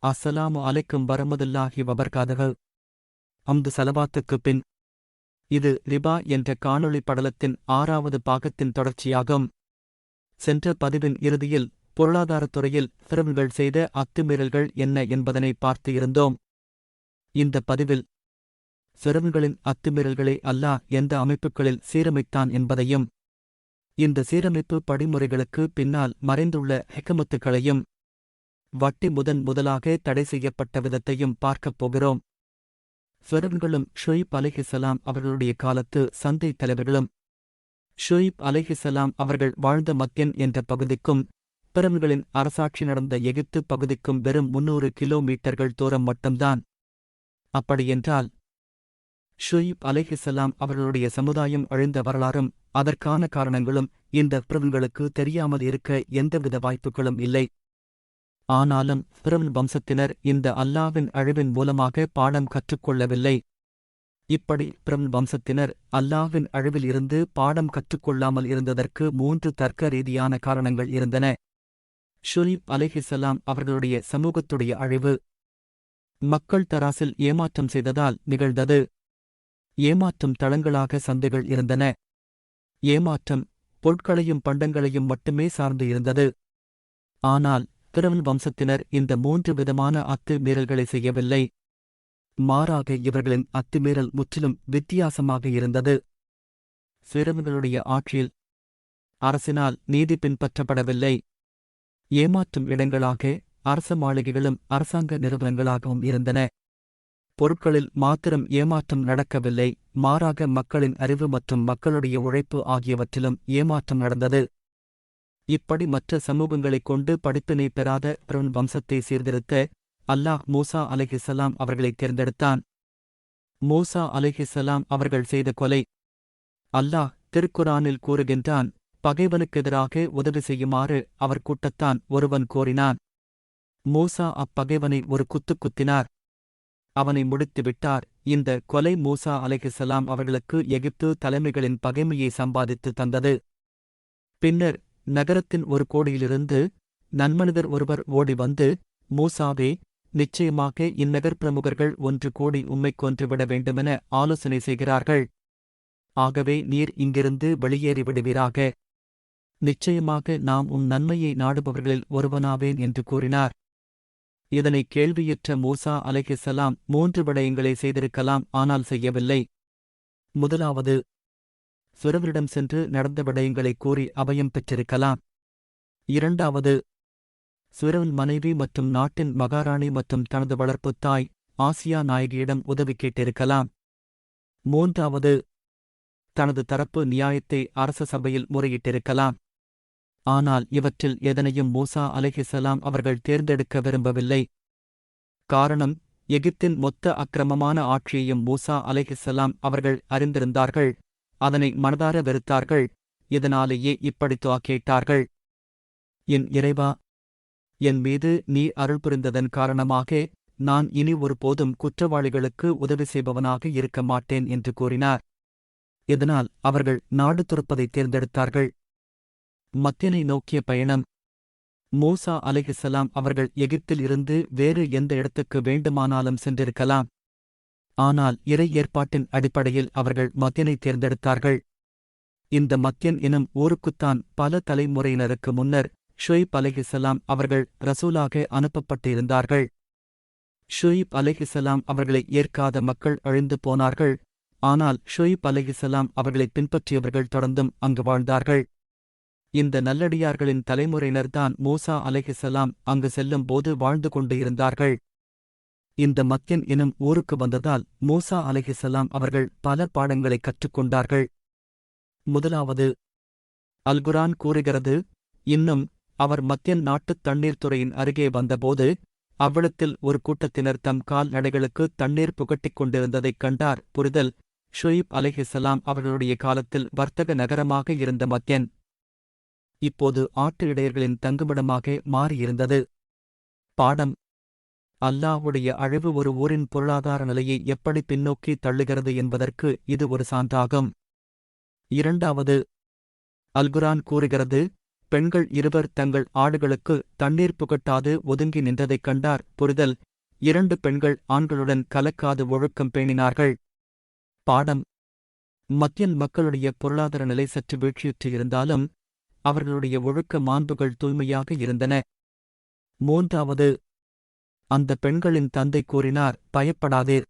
அஸ்ஸலாமு அலைக்கும் வரமதுல்லாஹி வபர்காதஹு. அம்து சலவாத்துக்குப் பின் இது ரிபா என்ற காணொளி படலத்தின் 6வது பாகத்தின் தொடர்ச்சியாகும். சென்ற பதிவின் இறுதியில் பொருளாதாரத்துறையில் ஃபிரௌன்கள் செய்த அத்துமீறல்கள் என்ன என்பதனை பார்த்து இருந்தோம். இந்த பதிவில் ஃபிரௌன்களின் அத்துமீறல்களை அல்லாஹ் எந்த அமைப்புகளில் சீரமைத்தான் என்பதையும், இந்த சீரமைப்பு படிமுறைகளுக்கு பின்னால் மறைந்துள்ள ஹிக்மத்துகளையும், வட்டி முதலாக தடை செய்யப்பட்ட விதத்தையும் பார்க்கப் போகிறோம். ஃபிரௌன்களும் ஷுஐப் அலைஹிஸ்ஸலாம் அவர்களுடைய காலத்து சந்தை தலைவர்களும் ஷுஐப் அலைஹிஸ்ஸலாம் அவர்கள் வாழ்ந்த மத்யன் என்ற பகுதிக்கும் ஃபிரௌன்களின் அரசாட்சி நடந்த எகிப்து பகுதிக்கும் வெறும் 300 கிலோமீட்டர்கள் தூரம் மட்டும்தான். அப்படியென்றால் ஷுஐப் அலைஹிஸ்ஸலாம் அவர்களுடைய சமுதாயம் அழிந்த வரலாறும் அதற்கான காரணங்களும் இந்த ஃபிரௌன்களுக்கு தெரியாமல் இருக்க எந்தவித வாய்ப்புகளும் இல்லை. ஆனாலும் ஃபிரௌன் வம்சத்தினர் இந்த அல்லாஹ்வின் அழிவின் மூலமாக பாடம் கற்றுக்கொள்ளவில்லை. இப்படி ஃபிரௌன் வம்சத்தினர் அல்லாஹ்வின் அழிவில் இருந்து பாடம் கற்றுக்கொள்ளாமல் இருந்ததற்கு 3 தர்க்க ரீதியான காரணங்கள் இருந்தன. ஷுஐப் அலைஹிஸ்ஸலாம் அவர்களுடைய சமூகத்துடைய அழிவு மக்கள் தராசில் ஏமாற்றம் செய்ததால் நிகழ்ந்தது. ஏமாற்றும் தளங்களாக சந்தைகள் இருந்தன. ஏமாற்றம் பொருட்களையும் பண்டங்களையும் மட்டுமே சார்ந்து இருந்தது. ஆனால் ஃபிரௌன் வம்சத்தினர் இந்த 3 விதமான அத்துமீறல்களை செய்யவில்லை. மாறாக இவர்களின் அத்துமீறல் முற்றிலும் வித்தியாசமாக இருந்தது. ஃபிரௌன்களுடைய ஆட்சியில் அரசினால் நீதி பின்பற்றப்படவில்லை. ஏமாற்றும் இடங்களாக அரச மாளிகைகளும் அரசாங்க நிறுவனங்களாகவும் இருந்தன. பொருட்களில் மாத்திரம் ஏமாற்றம் நடக்கவில்லை, மாறாக மக்களின் அறிவு மற்றும் மக்களுடைய உழைப்பு ஆகியவற்றிலும் ஏமாற்றம் நடந்தது. இப்படி மற்ற சமூகங்களைக் கொண்டு படிப்பினை பெறாத ஃபிரௌன் வம்சத்தை சீர்திருத்த அல்லாஹ் மூசா அலைஹிஸ்ஸலாம் அவர்களைத் தேர்ந்தெடுத்தான். மூசா அலைஹிஸ்ஸலாம் அவர்கள் செய்த கொலை. அல்லாஹ் திருக்குரானில் கூறுகின்றான், பகைவனுக்கெதிராக உதவி செய்யுமாறு அவர் கூட்டத்தான் ஒருவன் கோரினான். மூசா அப்பகைவனை ஒரு குத்தினார். அவனை முடித்துவிட்டார். இந்த கொலை மூசா அலைஹிஸ்ஸலாம் அவர்களுக்கு எகிப்து தலைமைகளின் பகைமையை சம்பாதித்து தந்தது. பின்னர் நகரத்தின் ஒரு கோடியிலிருந்து நன்மனிதர் ஒருவர் ஓடி வந்து, மூசாவே, நிச்சயமாக இந்நகர் பிரமுகர்கள் 1 கோடி உம்மைக் கொன்றுவிட வேண்டுமென ஆலோசனை செய்கிறார்கள். ஆகவே நீர் இங்கிருந்து வெளியேறி விடுவீராக. நிச்சயமாக நாம் உம் நன்மையை நாடுபவர்களில் ஒருவனாவேன் என்று கூறினார். இதனை கேள்வியுற்ற மூசா அலைஹிஸ்ஸலாம் 3 விடயங்களை செய்திருக்கலாம், ஆனால் செய்யவில்லை. முதலாவது, ஃபிரௌனிடம் சென்று நடந்த விடயங்களைக் கூறி அபயம் பெற்றிருக்கலாம். இரண்டாவது, ஃபிரௌன் மனைவி மற்றும் நாட்டின் மகாராணி மற்றும் தனது வளர்ப்புத் தாய் ஆசியா நாயகியிடம் உதவி கேட்டிருக்கலாம். மூன்றாவது, தனது தரப்பு நியாயத்தை அரச சபையில் முறையிட்டிருக்கலாம். ஆனால் இவற்றில் எதனையும் மூசா அலைஹிஸ்ஸலாம் அவர்கள் தேர்ந்தெடுக்க விரும்பவில்லை. காரணம், எகிப்தின் மொத்த அக்கிரமமான ஆட்சியையும் மூசா அலைஹிஸ்ஸலாம் அவர்கள் அறிந்திருந்தார்கள். அதனை மனதார வெறுத்தார்கள். இதனாலேயே இப்படி துஆ கேட்டார்கள். என் இறைவா, என் மீது நீ அருள் புரிந்ததன் காரணமாக நான் இனி ஒருபோதும் குற்றவாளிகளுக்கு உதவி செய்பவனாக இருக்க மாட்டேன் என்று கூறினார். இதனால் அவர்கள் நாடு துறப்பதைத் தேர்ந்தெடுத்தார்கள். மத்யனை நோக்கிய பயணம். மூசா அலைஹிஸ்ஸலாம் அவர்கள் எகிப்தில் இருந்து வேறு எந்த இடத்துக்கு வேண்டுமானாலும் சென்றிருக்கலாம். ஆனால் இறை ஏற்பாட்டின் அடிப்படையில் அவர்கள் மத்யனைத் தேர்ந்தெடுத்தார்கள். இந்த மத்யன் எனும் ஊருக்குத்தான் பல தலைமுறையினருக்கு முன்னர் ஷுஐப் அலைஹிஸ்ஸலாம் அவர்கள் ரசூலாக அனுப்பப்பட்டு இருந்தார்கள். ஷுஐப் அலைஹிஸ்ஸலாம் அவர்களை ஏற்காத மக்கள் அழிந்து போனார்கள். ஆனால் ஷுஐப் அலைஹிஸ்ஸலாம் அவர்களைப் பின்பற்றியவர்கள் தொடர்ந்தும் அங்கு வாழ்ந்தார்கள். இந்த நல்லடியார்களின் தலைமுறையினர்தான் மூசா அலைஹிஸ்ஸலாம் அங்கு செல்லும் போது வாழ்ந்து கொண்டு இருந்தார்கள். இந்த மத்யன் எனும் ஊருக்கு வந்ததால் மூசா அலைஹிஸ்ஸலாம் அவர்கள் பல பாடங்களைக் கற்றுக்கொண்டார்கள். முதலாவது, அல்குரான் கூறுகிறது, இன்னும் அவர் மத்யன் நாட்டுத் தண்ணீர் துறையின் அருகே வந்தபோது அவ்விடத்தில் ஒரு கூட்டத்தினர் தம் கால் நடைகளுக்கு தண்ணீர் புகட்டிக் கொண்டிருந்ததைக் கண்டார். புரிதல், ஷுஐப் அலைஹிஸ்ஸலாம் அவர்களுடைய காலத்தில் வர்த்தக நகரமாக இருந்த மத்யன் இப்போது ஆட்டு இடையர்களின் தங்குமிடமாக மாறியிருந்தது. பாடம், அல்லாஹ்வுடைய அழிவு ஒரு ஊரின் பொருளாதார நிலையை எப்படி பின்னோக்கி தள்ளுகிறது என்பதற்கு இது ஒரு சான்றாகும். இரண்டாவது, அல்குரான் கூறுகிறது, பெண்கள் இருவர் தங்கள் ஆடுகளுக்கு தண்ணீர் புகட்டாது ஒதுங்கி நின்றதைக் கண்டார். புரிதல்: 2 பெண்கள் ஆண்களுடன் கலக்காது ஒழுக்கம் பேணினார்கள். பாடம்: மத்தியன் மக்களுடைய பொருளாதார நிலை சற்று வீழ்ச்சியுற்று இருந்தாலும் அவர்களுடைய ஒழுக்க மாண்புகள் தூய்மையாக இருந்தன. 3வது, அந்த பெண்களின் தந்தை கூறினார், பயப்படாதீர்.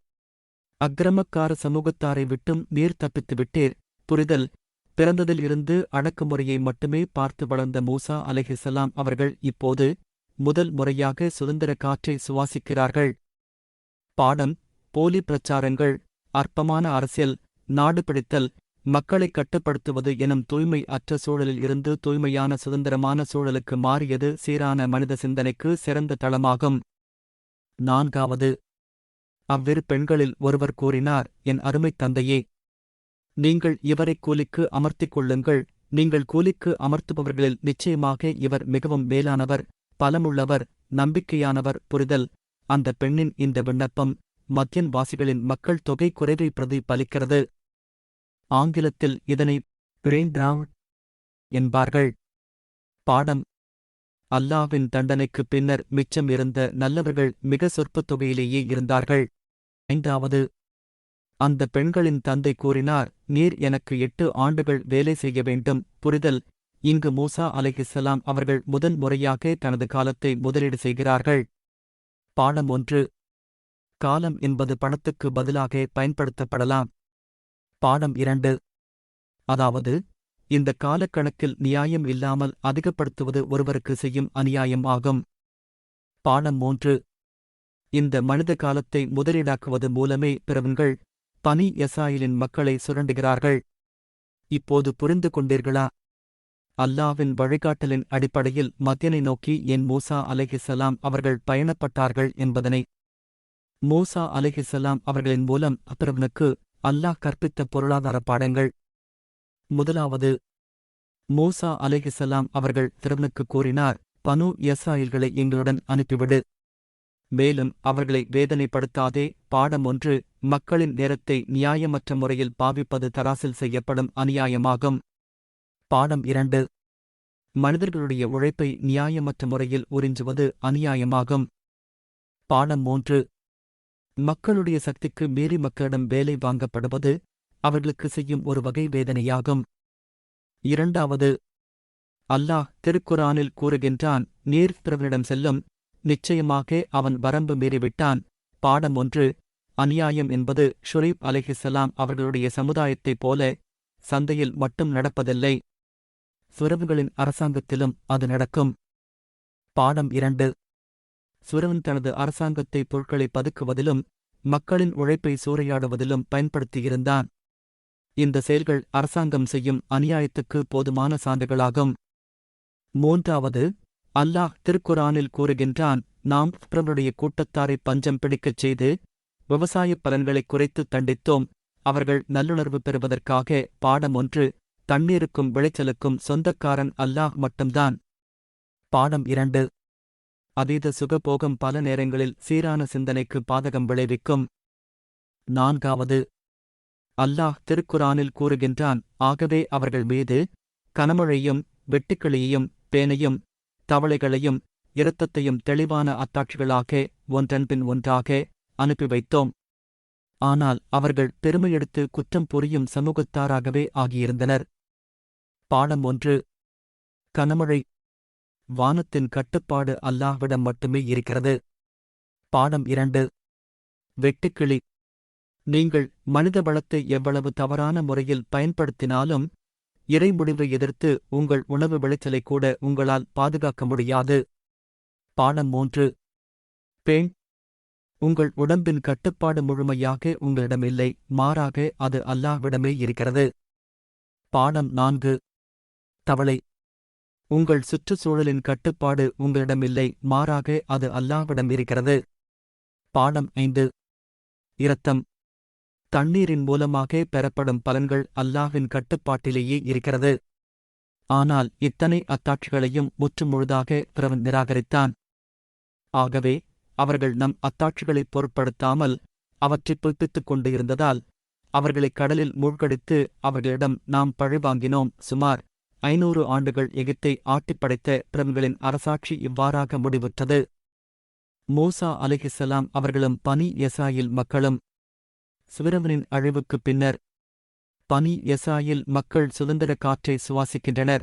அக்கிரமக்கார சமூகத்தாரை விட்டும் நீர் தப்பித்து விட்டீர். புரிதல்: பிறந்ததில் இருந்து அடக்குமுறையை மட்டுமே பார்த்து வளர்ந்த மூசா அலைஹிஸ்ஸலாம் அவர்கள் இப்போது முதல் முறையாக சுதந்திர காற்றை சுவாசிக்கிறார்கள். பாடம்: போலி பிரச்சாரங்கள், அற்பமான அரசியல், நாடு பிடித்தல், மக்களை கட்டுப்படுத்துவது எனும் தூய்மை அற்ற சூழலில் இருந்து தூய்மையான சுதந்திரமான சூழலுக்கு மாறியது சீரான மனித சிந்தனைக்கு சிறந்த தளமாகும். 4வது, அவ்விரு பெண்களில் ஒருவர் கூறினார், என் அருமைத் தந்தையே, நீங்கள் இவரை கூலிக்கு அமர்த்திக் கொள்ளுங்கள். நீங்கள் கூலிக்கு அமர்த்துபவர்களில் நிச்சயமாக இவர் மிகவும் மேலானவர், பலமுள்ளவர், நம்பிக்கையானவர். புரிதல்: அந்த பெண்ணின் இந்த விண்ணப்பம் மத்தியன் வாசிகளின் மக்கள் தொகை குறைவை பிரதிபலிக்கிறது. ஆங்கிலத்தில் இதனை பிரெயின் டிராட் என்பார்கள். பாடம்: அல்லாஹ்வின் தண்டனைக்குப் பின்னர் மிச்சம் இருந்த நல்லவர்கள் மிக சொற்பத் தொகையிலேயே இருந்தார்கள். 5வது, அந்த பெண்களின் தந்தை கூறினார், நீர் எனக்கு 8 ஆண்டுகள் வேலை செய்ய வேண்டும். புரிதல்: இங்கு மூசா அலைஹிஸ்ஸலாம் அவர்கள் முதன் முறையாக தனது காலத்தை முதலீடு செய்கிறார்கள். பாடம் 1. காலம் என்பது பணத்துக்கு பதிலாக பயன்படுத்தப்படலாம். பாடம் 2. அதாவது, இந்த காலக்கணக்கில் நியாயம் இல்லாமல் அதிகப்படுத்துவது ஒருவருக்கு செய்யும் அநியாயம் ஆகும். பாடம் 3. இந்த மனித காலத்தை முதலீடாக்குவது மூலமே பிறவன்கள் பனி இஸ்ராயேலின் மக்களை சுரண்டுகிறார்கள். இப்போது புரிந்து கொண்டீர்களா? அல்லாஹ்வின் வழிகாட்டலின் அடிப்படையில் மத்தியனை நோக்கி ஏன் மூசா அலைஹிஸ்ஸலாம் அவர்கள் பயணப்பட்டார்கள் என்பதனை. மூசா அலைஹிஸ்ஸலாம் அவர்களின் மூலம் பிறவனுக்கு அல்லாஹ் கற்பித்த பொருளாதார பாடங்கள். முதலாவது, மூசா அலைஹிஸ்ஸலாம் அவர்கள் பிறவனுக்கு கூறினார், பனு இஸ்ராயேல்களை எங்களுடன் அனுப்பிவிடு. மேலும் அவர்களை வேதனைப்படுத்தாதே. பாடம் 1. மக்களின் நேரத்தை நியாயமற்ற முறையில் பாவிப்பது தராசில் செய்யப்படும் அநியாயமாகும். பாடம் 2. மனிதர்களுடைய உழைப்பை நியாயமற்ற முறையில் உறிஞ்சுவது அநியாயமாகும். பாடம் 3. மக்களுடைய சக்திக்கு மீறி மக்களிடம் வேலை வாங்கப்படுவது அவர்களுக்கு செய்யும் ஒரு வகை வேதனையாகும். 2வது, அல்லாஹ் திருக்குரானில் கூறுகின்றான், நீர் பிறவனிடம் செல்லும், நிச்சயமாக அவன் வரம்பு மீறிவிட்டான். பாடம் 1. அநியாயம் என்பது ஷுரைப் அலைஹிஸ்ஸலாம் அவர்களுடைய சமுதாயத்தைப் போல சந்தையில் மட்டும் நடப்பதில்லை, ஃபிரவுன்களின் அரசாங்கத்திலும் அது நடக்கும். பாடம் 2. ஃபிரவுன் தனது அரசாங்கத்தை பொருட்களை பதுக்குவதிலும் மக்களின் உழைப்பை சூறையாடுவதிலும் பயன்படுத்தியிருந்தான். இந்த செயல்கள் அரசாங்கம் செய்யும் அநியாயத்துக்கு போதுமான சான்றுகளாகும். 3வது, அல்லாஹ் திருக்குரானில் கூறுகின்றான், நாம் பிறருடைய கூட்டத்தாரை பஞ்சம் பிடிக்கச் செய்து விவசாயப் பலன்களைக் குறைத்து தண்டித்தோம், அவர்கள் நல்லுணர்வு பெறுவதற்காக. பாடம் 1. தண்ணீருக்கும் விளைச்சலுக்கும் சொந்தக்காரன் அல்லாஹ் மட்டும்தான். பாடம் 2. அதீத சுகபோகம் பல நேரங்களில் சீரான சிந்தனைக்கு பாதகம் விளைவிக்கும். 4வது, அல்லாஹ் திருக்குரானில் கூறுகின்றான், ஆகவே அவர்கள் மீது கனமழையும் வெட்டுக்கிளியையும் பேனையும் தவளைகளையும் இரத்தத்தையும் தெளிவான அத்தாட்சிகளாக ஒன்றன்பின் ஒன்றாக அனுப்பி வைத்தோம். ஆனால் அவர்கள் பெருமையெடுத்து குற்றம் புரியும் சமூகத்தாராகவே ஆகியிருந்தனர். பாடம் 1. கனமழை. வானத்தின் கட்டுப்பாடு அல்லாஹ்விடம் மட்டுமே இருக்கிறது. பாடம் 2. வெட்டுக்கிளி. நீங்கள் மனித வளத்தை எவ்வளவு தவறான முறையில் பயன்படுத்தினாலும் இறைமுடிவை எதிர்த்து உங்கள் உணவு விளைச்சலை கூட உங்களால் பாதுகாக்க முடியாது. பாடம் 3. பேண். உங்கள் உடம்பின் கட்டுப்பாடு முழுமையாக உங்களிடமில்லை, மாறாக அது அல்லாஹ்விடமே இருக்கிறது. பாடம் 4. தவளை. உங்கள் சுற்றுச்சூழலின் கட்டுப்பாடு உங்களிடமில்லை, மாறாக அது அல்லாஹ்விடம் இருக்கிறது. பாடம் 5. இரத்தம். தண்ணீரின் மூலமாக பெறப்படும் பலன்கள் அல்லாஹ்வின் கட்டுப்பாட்டிலேயே இருக்கிறது. ஆனால் இத்தனை அத்தாட்சிகளையும் முற்றுமுழுதாக பிறவன் நிராகரித்தான். ஆகவே அவர்கள் நம் அத்தாட்சிகளைப் பொருட்படுத்தாமல் அவற்றைப் புதுப்பித்துக் கொண்டு இருந்ததால் அவர்களைக் கடலில் மூழ்கடித்து அவர்களிடம் நாம் பழிவாங்கினோம். சுமார் 500 ஆண்டுகள் எகிப்தை ஆட்டிப்படைத்த பிரபுகளின் அரசாட்சி இவ்வாறாக முடிவுற்றது. மூசா அலைஹிஸ்ஸலாம் அவர்களும் பனி எஸ்ராயேல் மக்களும். ஃபிரௌனின் அழிவுக்குப் பின்னர் பனி எஸ்ராயேல் மக்கள் சுதந்திர காற்றை சுவாசிக்கின்றனர்.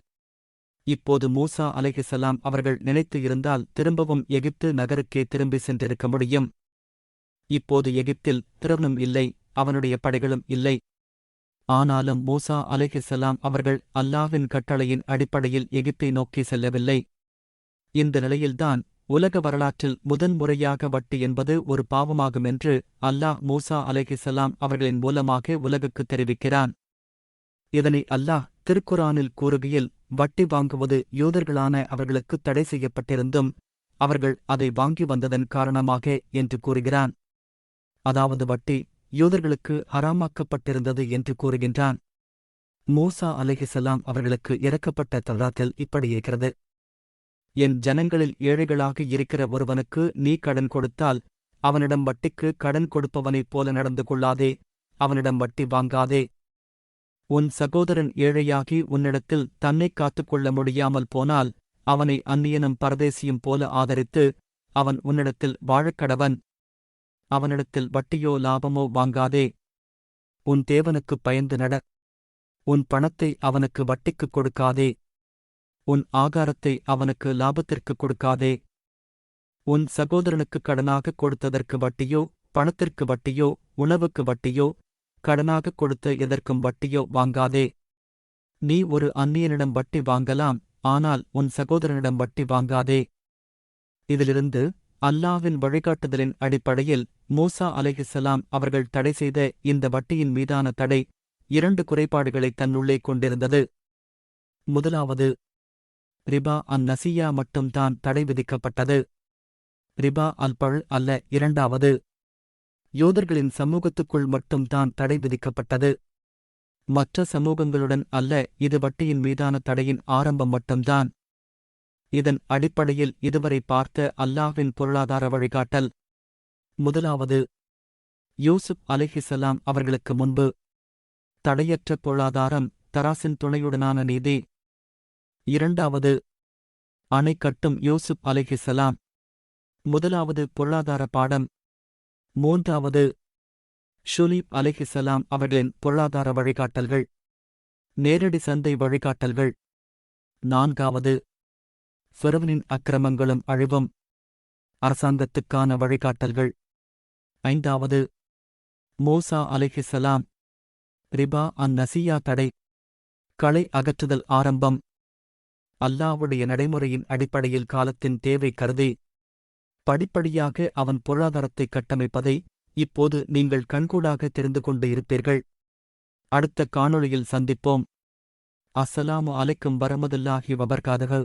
இப்போது மூசா அலைஹிஸ்ஸலாம் அவர்கள் நினைத்து இருந்தால் திரும்பவும் எகிப்து நகருக்கே திரும்பி சென்றிருக்க முடியும். இப்போது எகிப்தில் ஃபிரௌனும் இல்லை, அவனுடைய படைகளும் இல்லை. ஆனாலும் மூசா அலைஹிஸ்ஸலாம் அவர்கள் அல்லாஹ்வின் கட்டளையின் அடிப்படையில் எகிப்தை நோக்கி செல்லவில்லை. இந்த நிலையில்தான் உலக வரலாற்றில் முதன்முறையாக வட்டி என்பது ஒரு பாவமாகும் என்று அல்லாஹ் மூசா அலைஹிஸ்ஸலாம் அவர்களின் மூலமாக உலகுக்குத் தெரிவிக்கிறான். இதனை அல்லாஹ் திருக்குரானில் கூறுகையில், வட்டி வாங்குவது யூதர்களான அவர்களுக்கு தடை செய்யப்பட்டிருந்தும் அவர்கள் அதை வாங்கி வந்ததன் காரணமாக என்று கூறுகிறான். அதாவது வட்டி யூதர்களுக்கு ஹராமாக்கப்பட்டிருந்தது என்று கூறுகின்றான். மூசா அலைஹிஸ்ஸலாம் அவர்களுக்கு இறக்கப்பட்ட தௌராத்தில் இப்படி இருக்கிறது: என் ஜனங்களில் ஏழைகளாக இருக்கிற ஒருவனுக்கு நீ கடன் கொடுத்தால் அவனிடம் வட்டிக்கு கடன் கொடுப்பவனைப் போல நடந்து கொள்ளாதே, அவனிடம் வட்டி வாங்காதே. உன் சகோதரன் ஏழையாகி உன்னிடத்தில் தன்னைக் காத்துக்கொள்ள முடியாமல் போனால் அவனை அந்நியனும் பரதேசியும் போல ஆதரித்து அவன் உன்னிடத்தில் வாழக்கடவன். அவனிடத்தில் வட்டியோ லாபமோ வாங்காதே. உன் தேவனுக்குப் பயந்து நட. உன் பணத்தை அவனுக்கு வட்டிக்குக் கொடுக்காதே. உன் ஆகாரத்தை அவனுக்கு லாபத்திற்குக் கொடுக்காதே. உன் சகோதரனுக்கு கடனாகக் கொடுத்ததற்கு வட்டியோ, பணத்திற்கு வட்டியோ, உணவுக்கு வட்டியோ, கடனாகக் கொடுத்த எதற்கும் வட்டியோ வாங்காதே. நீ ஒரு அந்நியனிடம் வட்டி வாங்கலாம், ஆனால் உன் சகோதரனிடம் வட்டி வாங்காதே. இதிலிருந்து அல்லாஹ்வின் வழிகாட்டுதலின் அடிப்படையில் மூசா அலைஹிஸ்ஸலாம் அவர்கள் தடை செய்த இந்த வட்டியின் மீதான தடை 2 குறைபாடுகளை தன்னுள்ளே கொண்டிருந்தது. முதலாவது, ரிபா நசியா மட்டும்தான் தடை விதிக்கப்பட்டது. ரிபா பழ் அல்ல. இரண்டாவது, யூதர்களின் சமூகத்துக்குள் மட்டும்தான் தடை விதிக்கப்பட்டது. மற்ற சமூகங்களுடன் அல்ல. இது வட்டியின் மீதான தடையின் ஆரம்பம் மட்டும்தான். இதன் அடிப்படையில் இதுவரை பார்த்த அல்லாஹ்வின் பொருளாதார வழிகாட்டல். முதலாவது, யூசுப் அலைஹிஸ்ஸலாம் அவர்களுக்கு முன்பு தடையற்ற பொருளாதாரம், தராசின் துணையுடனான நீதி. இரண்டாவது, அணை கட்டும் யூசுப் அலைஹிஸ்ஸலாம். முதலாவது பொருளாதார பாடம். மூன்றாவது, ஷுலைப் அலைஹிஸ்ஸலாம் அவர்களின் பொருளாதார வழிகாட்டல்கள், நேரடி சந்தை வழிகாட்டல்கள். நான்காவது, ஃபிரௌனின் அக்கிரமங்களும் அழிவும், அரசாங்கத்துக்கான வழிகாட்டல்கள். ஐந்தாவது, மூசா அலைஹிஸ்ஸலாம் ரிபா நசியா தடை, களை அகற்றுதல் ஆரம்பம். அல்லாஹ்வுடைய நடைமுறையின் அடிப்படையில் காலத்தின் தேவை கருதி படிப்படியாக அவன் பொருளாதாரத்தை கட்டமைப்பதை இப்போது நீங்கள் கண்கூடாக தெரிந்து கொண்டு இருப்பீர்கள். அடுத்த காணொளியில் சந்திப்போம். அஸ்ஸலாமு அலைக்கும் வரஹ்மத்துல்லாஹி வபரகாதுஹு.